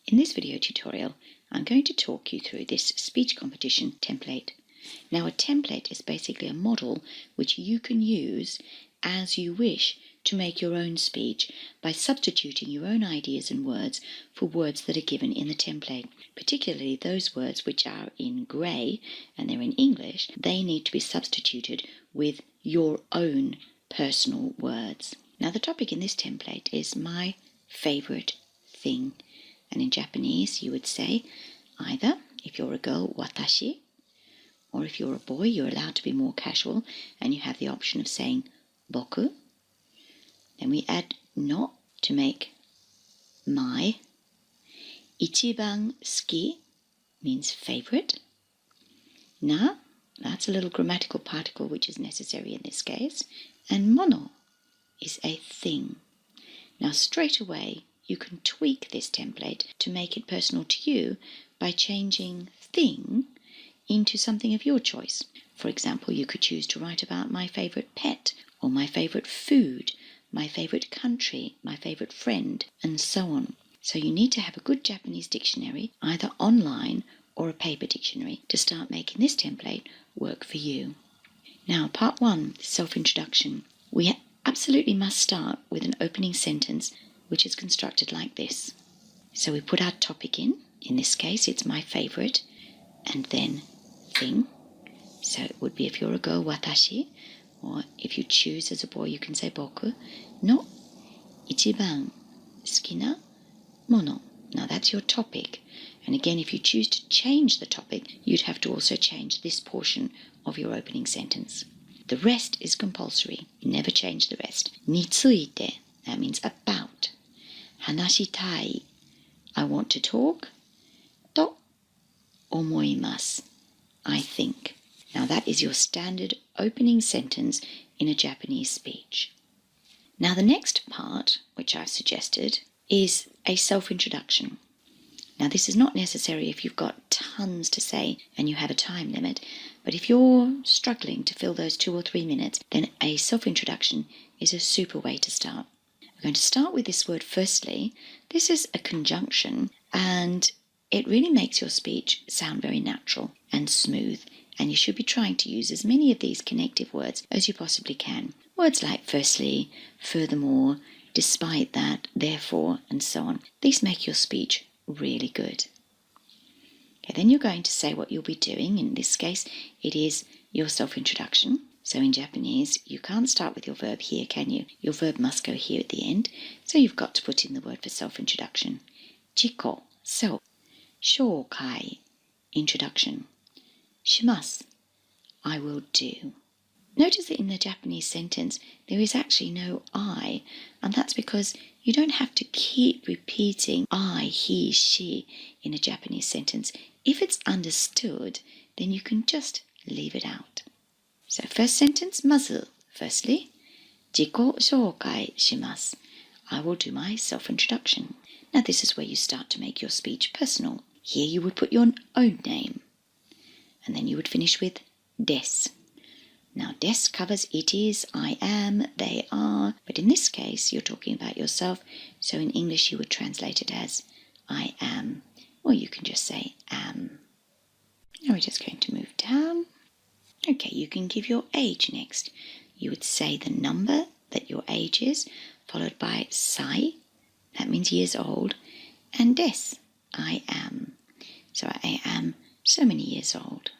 In this video tutorial, I'm going to talk you through this speech competition template. Now, a template is basically a model which you can use as you wish to make your own speech by substituting your own ideas and words for words that are given in the template. Particularly those words which are in grey and they're in English, they need to be substituted with your own personal words. Now, the topic in this template is my favourite thing. And in Japanese, you would say either, if you're a girl, watashi, or if you're a boy, you're allowed to be more casual and you have the option of saying boku. Then we add no to make my. Ichiban suki means favorite. Na, that's a little grammatical particle which is necessary in this case. And mono is a thing. Now, straight away, you can tweak this template to make it personal to you by changing thing into something of your choice. For example, you could choose to write about my favourite pet, or my favourite food, my favourite country, my favourite friend, and so on. So you need to have a good Japanese dictionary, either online or a paper dictionary, to start making this template work for you. Now, part 1, self-introduction. We absolutely must start with an opening sentence which is constructed like this. So we put our topic in this case it's my favourite, and then thing. So it would be, if you're a girl, watashi, or if you choose as a boy you can say boku, no ichiban suki na mono. Now that's your topic, and again, if you choose to change the topic, you'd have to also change this portion of your opening sentence. The rest is compulsory. Never change the rest. Nitsuite, that means about. Hanashitai, I want to talk. To omoimasu, I think. Now that is your standard opening sentence in a Japanese speech. Now the next part, which I've suggested, is a self-introduction. Now this is not necessary if you've got tons to say and you have a time limit, but if you're struggling to fill those 2 or 3 minutes, then a self-introduction is a super way to start. We're going to start with this word firstly. This is a conjunction and it really makes your speech sound very natural and smooth, and you should be trying to use as many of these connective words as you possibly can. Words like firstly, furthermore, despite that, therefore, and so on. These make your speech really good. Okay, then you're going to say what you'll be doing. In this case, it is your self-introduction. So in Japanese, you can't start with your verb here, can you? Your verb must go here at the end. So you've got to put in the word for self-introduction. Jiko, self. Shoukai, introduction. Shimasu, I will do. Notice that in the Japanese sentence, there is actually no I, and that's because you don't have to keep repeating I, he, she in a Japanese sentence. If it's understood, then you can just leave it out. So first sentence, mazu, firstly, jiko shoukai shimasu. I will do my self-introduction. Now this is where you start to make your speech personal. Here you would put your own name, and then you would finish with desu. Now, des covers it is, I am, they are, but in this case, you're talking about yourself, so in English you would translate it as I am, or you can just say am. Now we're just going to move down. Okay, you can give your age next. You would say the number that your age is, followed by sai, that means years old, and des, I am. So I am so many years old.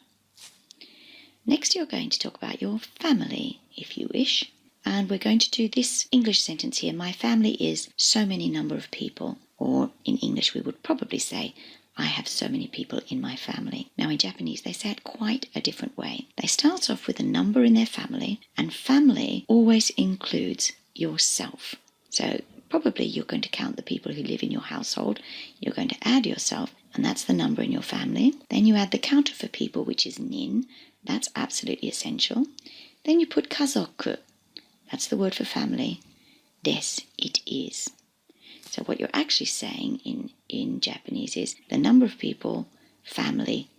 Next, you're going to talk about your family, if you wish. And we're going to do this English sentence here. My family is so many number of people. Or in English, we would probably say, I have so many people in my family. Now, in Japanese, they say it quite a different way. They start off with a number in their family, and family always includes yourself. So probably you're going to count the people who live in your household. You're going to add yourself, and that's the number in your family. Then you add the counter for people, which is nin. That's absolutely essential. Then you put kazoku. That's the word for family. Des, it is. So what you're actually saying in Japanese is the number of people, family,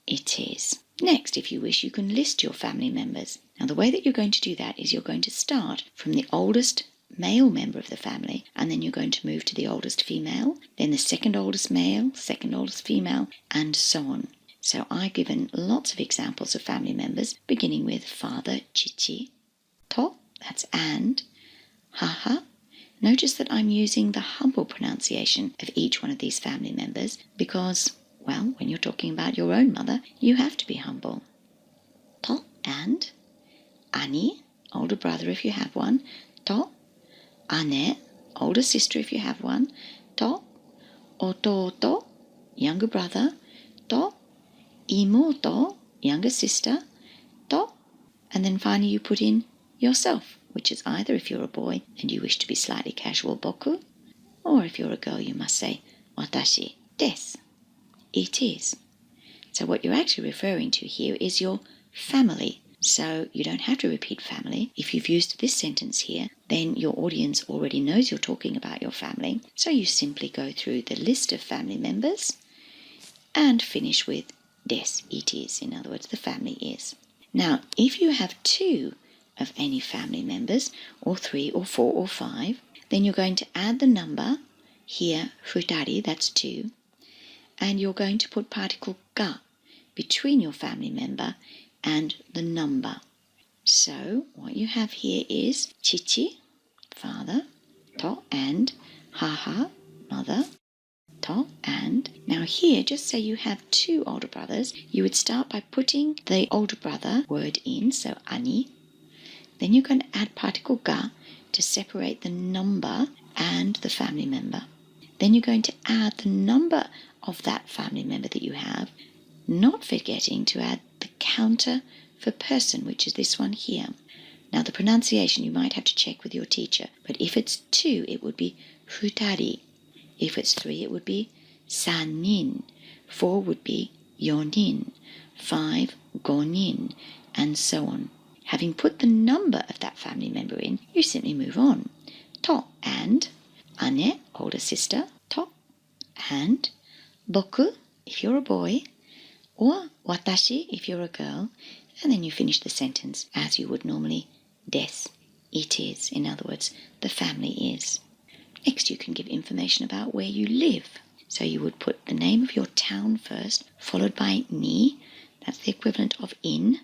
it is. Next, if you wish, you can list your family members. Now the way that you're going to do that is you're going to start from the oldest male member of the family, and then you're going to move to the oldest female, then the second oldest male, second oldest female, and so on. So I've given lots of examples of family members, beginning with father, chichi, to, that's and, haha. Notice that I'm using the humble pronunciation of each one of these family members because, well, when you're talking about your own mother, you have to be humble. To and, ani, older brother if you have one, to, ane, older sister if you have one, to, ototo, younger brother, to, imoto, younger sister, to, and then finally you put in yourself, which is either, if you're a boy and you wish to be slightly casual, boku, or if you're a girl you must say watashi desu, it is. So what you're actually referring to here is your family. So you don't have to repeat family. If you've used this sentence here, then your audience already knows you're talking about your family. So you simply go through the list of family members and finish with desu, it is. In other words, the family is. Now, if you have two of any family members, or 3 or 4 or 5, then you're going to add the number here, futari, that's 2, and you're going to put particle ga between your family member and the number. So what you have here is chichi, father, to and, haha, mother, to and. Now here, just say you have 2 older brothers, you would start by putting the older brother word in, so ani. Then you're going to add particle ga to separate the number and the family member. Then you're going to add the number of that family member that you have, not forgetting to add the counter for person, which is this one here. Now the pronunciation you might have to check with your teacher, but if it's 2 it would be futari. If it's 3 it would be sanin. 4 would be yonin. 5 gonin, and so on. Having put the number of that family member in, you simply move on. To and, ane, older sister, to and, boku, if you're a boy, or watashi, if you're a girl, and then you finish the sentence as you would normally, desu, it is. In other words, the family is. Next, you can give information about where you live. So you would put the name of your town first, followed by ni, that's the equivalent of in,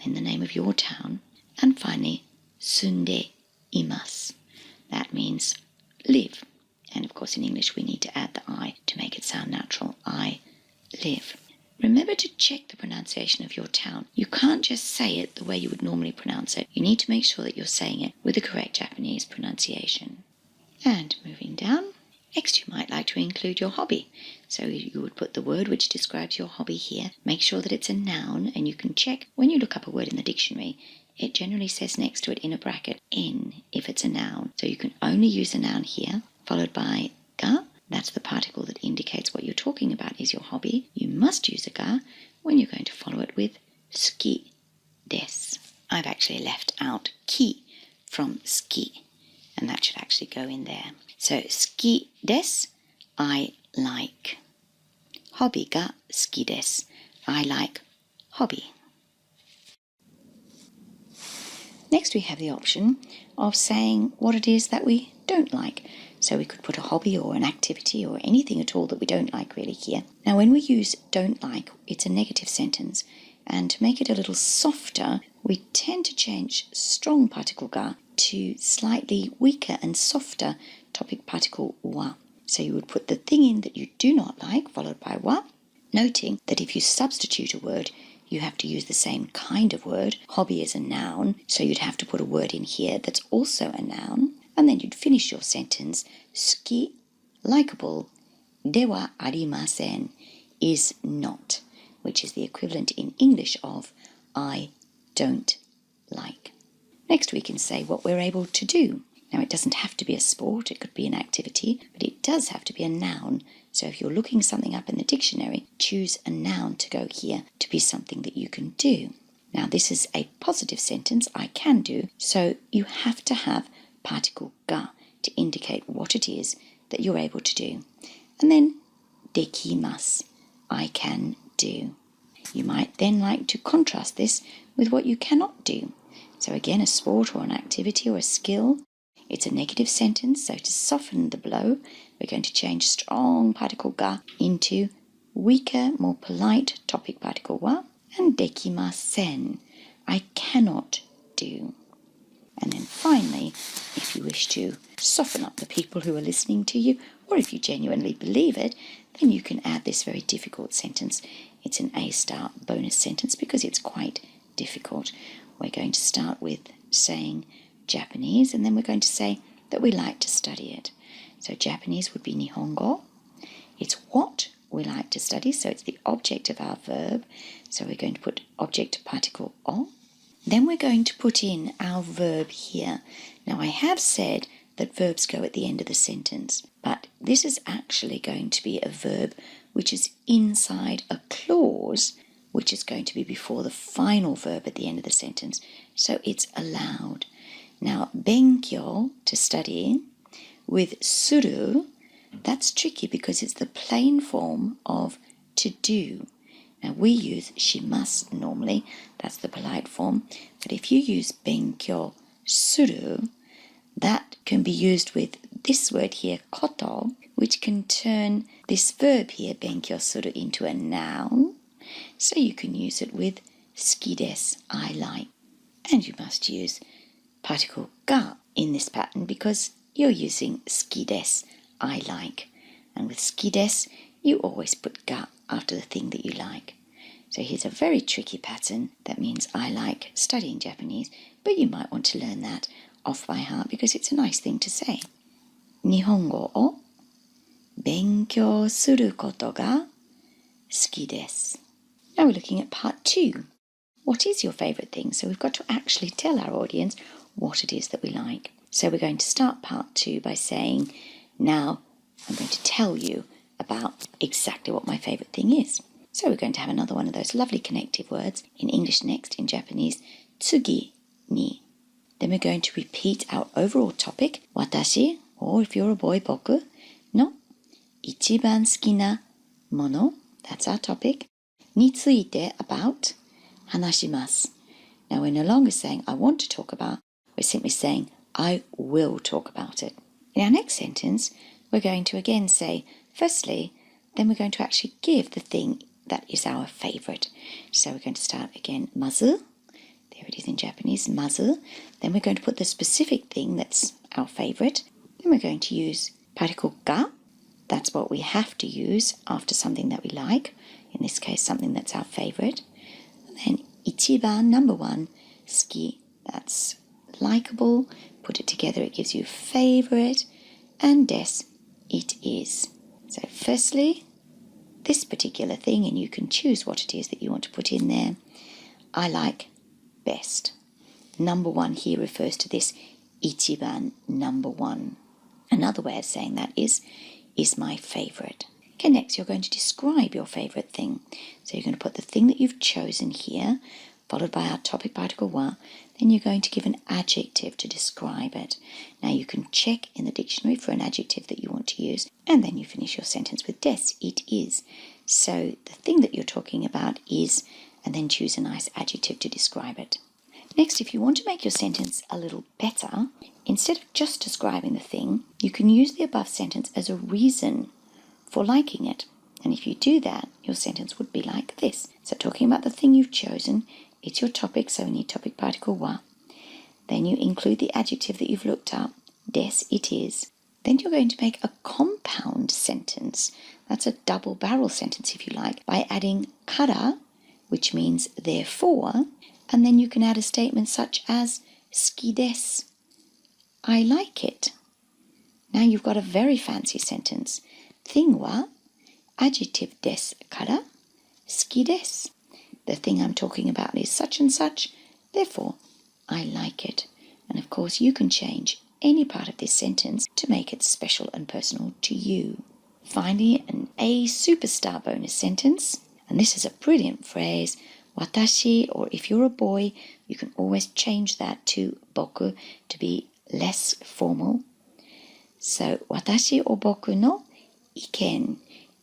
then the name of your town, and finally, sunde imasu. That means live. And of course in English we need to add the I to make it sound natural. I live. Remember to check the pronunciation of your town. You can't just say it the way you would normally pronounce it. You need to make sure that you're saying it with the correct Japanese pronunciation. And moving down, next you might like to include your hobby. So you would put the word which describes your hobby here. Make sure that it's a noun, and you can check when you look up a word in the dictionary. It generally says next to it in a bracket, in, if it's a noun. So you can only use a noun here, followed by ga. That's the particle that indicates what you're talking about is your hobby. You must use a ga when you're going to follow it with suki desu. I've actually left out ki from ski, and that should actually go in there. So suki desu, I like. Hobby ga suki desu, I like hobby. Next we have the option of saying what it is that we don't like. So we could put a hobby or an activity or anything at all that we don't like really here. Now when we use don't like, it's a negative sentence. And to make it a little softer, we tend to change strong particle ga to slightly weaker and softer topic particle wa. So you would put the thing in that you do not like, followed by wa, noting that if you substitute a word, you have to use the same kind of word. Hobby is a noun, so you'd have to put a word in here that's also a noun. And then you'd finish your sentence, suki, likable, dewa arimasen, is not, which is the equivalent in English of I don't like. Next we can say what we're able to do. Now it doesn't have to be a sport, it could be an activity, but it does have to be a noun. So if you're looking something up in the dictionary, choose a noun to go here to be something that you can do. Now this is a positive sentence, I can do, so you have to have particle ga to indicate what it is that you're able to do. And then dekimasu, I can do. You might then like to contrast this with what you cannot do. So again, a sport or an activity or a skill. It's a negative sentence, so to soften the blow, we're going to change strong particle ga into weaker, more polite topic particle wa, and dekimasen, I cannot do. And then finally, if you wish to soften up the people who are listening to you, or if you genuinely believe it, then you can add this very difficult sentence. It's an A-star bonus sentence because it's quite difficult. We're going to start with saying Japanese, and then we're going to say that we like to study it. So Japanese would be Nihongo. It's what we like to study, so it's the object of our verb. So we're going to put object particle o. Then we're going to put in our verb here. Now I have said that verbs go at the end of the sentence, but this is actually going to be a verb which is inside a clause which is going to be before the final verb at the end of the sentence. So it's allowed. Now, benkyo, to study, with suru, that's tricky because it's the plain form of to do. Now, we use shimasu normally, that's the polite form, but if you use benkyo suru, that can be used with this word here, koto, which can turn this verb here, benkyo suru, into a noun. So you can use it with suki desu, I like. And you must use particle ga in this pattern because you're using suki desu, I like. And with suki desu, you always put ga after the thing that you like. So here's a very tricky pattern that means I like studying Japanese, but you might want to learn that off by heart because it's a nice thing to say. Nihongo o benkyou suru koto ga suki desu. Now we're looking at part 2. What is your favourite thing? So we've got to actually tell our audience what it is that we like. So we're going to start part 2 by saying, now I'm going to tell you about exactly what my favourite thing is. So we're going to have another one of those lovely connective words, in English next, in Japanese, tsugi ni. Then we're going to repeat our overall topic, watashi, or if you're a boy, boku, no ichiban suki na mono, that's our topic, ni tsuite, about, hanashimasu. Now we're no longer saying I want to talk about, we're simply saying I will talk about it. In our next sentence, we're going to again say, firstly, then we're going to actually give the thing that is our favourite. So we're going to start again, mazu. There it is in Japanese, mazu. Then we're going to put the specific thing that's our favourite. Then we're going to use particle ga. That's what we have to use after something that we like. In this case, something that's our favourite. And then ichiban, number 1, suki, that's likeable. Put it together, it gives you favourite. And desu, it is. So firstly, this particular thing, and you can choose what it is that you want to put in there. I like best. Number 1 here refers to this ichiban, number 1. Another way of saying that is my favourite. Okay, next you're going to describe your favourite thing. So you're going to put the thing that you've chosen here, followed by our topic particle wa. Then you're going to give an adjective to describe it. Now you can check in the dictionary for an adjective that you want to use, and then you finish your sentence with desu, it is. So the thing that you're talking about is, and then choose a nice adjective to describe it. Next, if you want to make your sentence a little better, instead of just describing the thing, you can use the above sentence as a reason for liking it. And if you do that, your sentence would be like this. So talking about the thing you've chosen, it's your topic, so we need topic particle wa. Then you include the adjective that you've looked up, desu, it is. Then you're going to make a compound sentence. That's a double barrel sentence, if you like, by adding kara, which means therefore, and then you can add a statement such as suki desu, I like it. Now you've got a very fancy sentence. Thing wa, adjective desu kara, suki desu. The thing I'm talking about is such and such, therefore I like it. And of course you can change any part of this sentence to make it special and personal to you. Finally, an A superstar bonus sentence, and this is a brilliant phrase, watashi, or if you're a boy, you can always change that to boku to be less formal. So, watashi or boku no iken.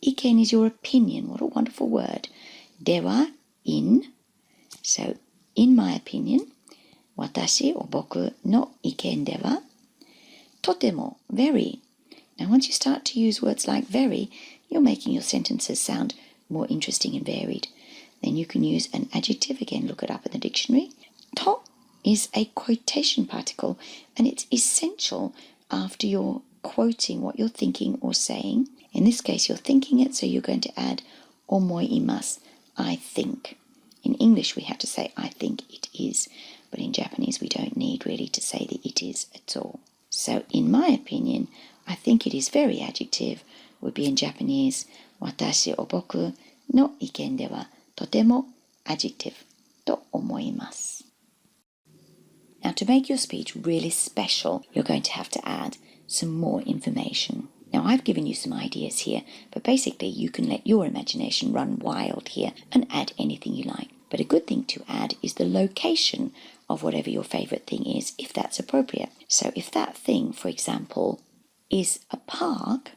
Iken is your opinion. What a wonderful word. Dewa, in. So, in my opinion, watashi or boku no iken dewa, totemo, very. Now once you start to use words like very, you're making your sentences sound more interesting and varied. Then you can use an adjective, again look it up in the dictionary. To is a quotation particle, and it's essential after you're quoting what you're thinking or saying. In this case you're thinking it, so you're going to add omoimasu, I think. In English we have to say I think it is, but in Japanese we don't need really to say the it is at all. So in my opinion, I think it is very adjective would be in Japanese, watashi o boku no iken de wa totemo adjective to omoimasu. Now to make your speech really special, you're going to have to add some more information. Now I've given you some ideas here, but basically you can let your imagination run wild here and add anything you like. But a good thing to add is the location of whatever your favourite thing is, if that's appropriate. So if that thing, for example, is a park,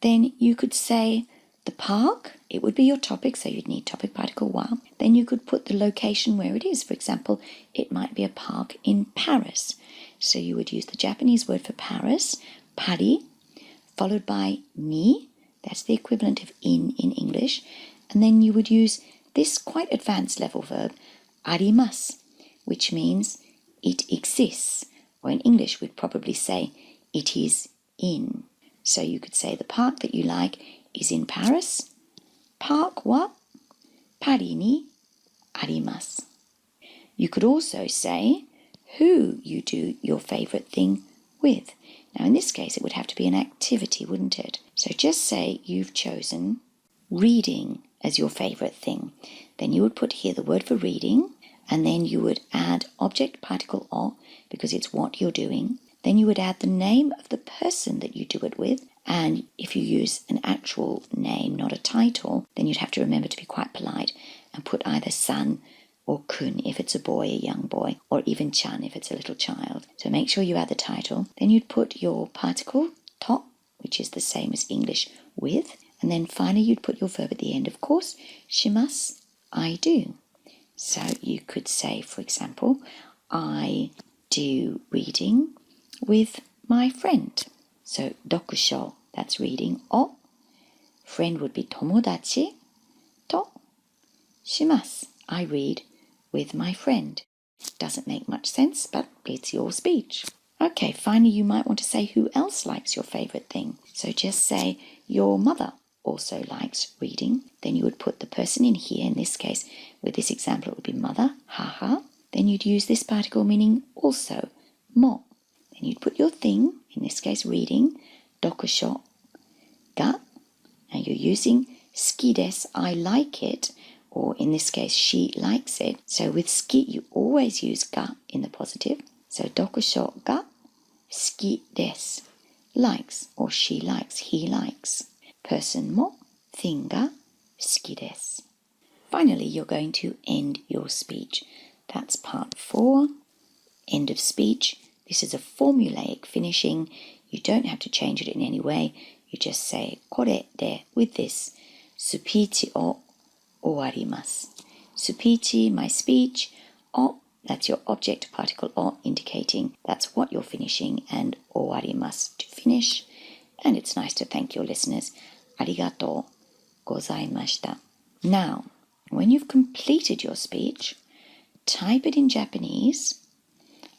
then you could say the park, it would be your topic, so you'd need topic particle wa. Then you could put the location where it is. For example, it might be a park in Paris. So you would use the Japanese word for Paris, pari, followed by ni, that's the equivalent of in English, and then you would use this quite advanced level verb, arimasu, which means it exists, or in English we'd probably say it is in. So you could say the park that you like is in Paris. Park wa pari ni arimasu. You could also say who you do your favourite thing with. Now in this case it would have to be an activity, wouldn't it? So just say you've chosen reading as your favourite thing. Then you would put here the word for reading, and then you would add object particle o, because it's what you're doing. Then you would add the name of the person that you do it with, and if you use an actual name, not a title, then you'd have to remember to be quite polite and put either san or kun if it's a boy, a young boy, or even chan if it's a little child. So make sure you add the title. Then you'd put your particle to, which is the same as English with, and then finally you'd put your verb at the end, of course, shimasu, I do. So you could say, for example, I do reading with my friend. So dokusho, that's reading, o, friend would be tomodachi, to shimasu, I read with my friend. Doesn't make much sense, but it's your speech. Okay, finally you might want to say who else likes your favourite thing. So just say your mother also likes reading. Then you would put the person in here. In this case, with this example, it would be mother, haha. Then you'd use this particle meaning also, mo. Then you'd put your thing, in this case reading, dokusho, ga. Now you're using ski desu, I like it, or in this case, she likes it. So with ski, you always use ga in the positive. So dokusho ga ski desu, likes, or she likes, he likes. Person mo, thing ga ski desu. Finally, you're going to end your speech. That's part 4, end of speech. This is a formulaic finishing. You don't have to change it in any way. You just say, kore de, with this, supichi o owarimasu. Supichi, my speech, o, that's your object particle o, indicating that's what you're finishing, and owarimasu, to finish. And it's nice to thank your listeners. Arigatou gozaimashita. Now, when you've completed your speech, type it in Japanese,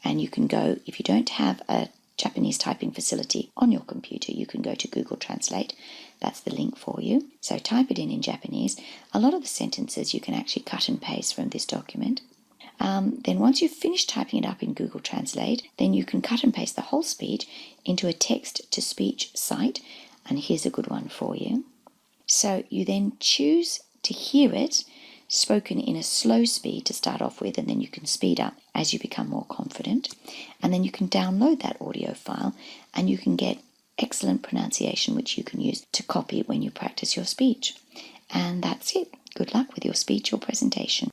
and you can go, if you don't have a Japanese typing facility on your computer, you can go to Google Translate. That's the link for you. So type it in Japanese. A lot of the sentences you can actually cut and paste from this document. Then once you've finished typing it up in Google Translate, then you can cut and paste the whole speech into a text-to-speech site. And here's a good one for you. So you then choose to hear it spoken in a slow speed to start off with, and then you can speed up as you become more confident. And then you can download that audio file and you can get excellent pronunciation, which you can use to copy when you practice your speech. And that's it. Good luck with your speech or presentation.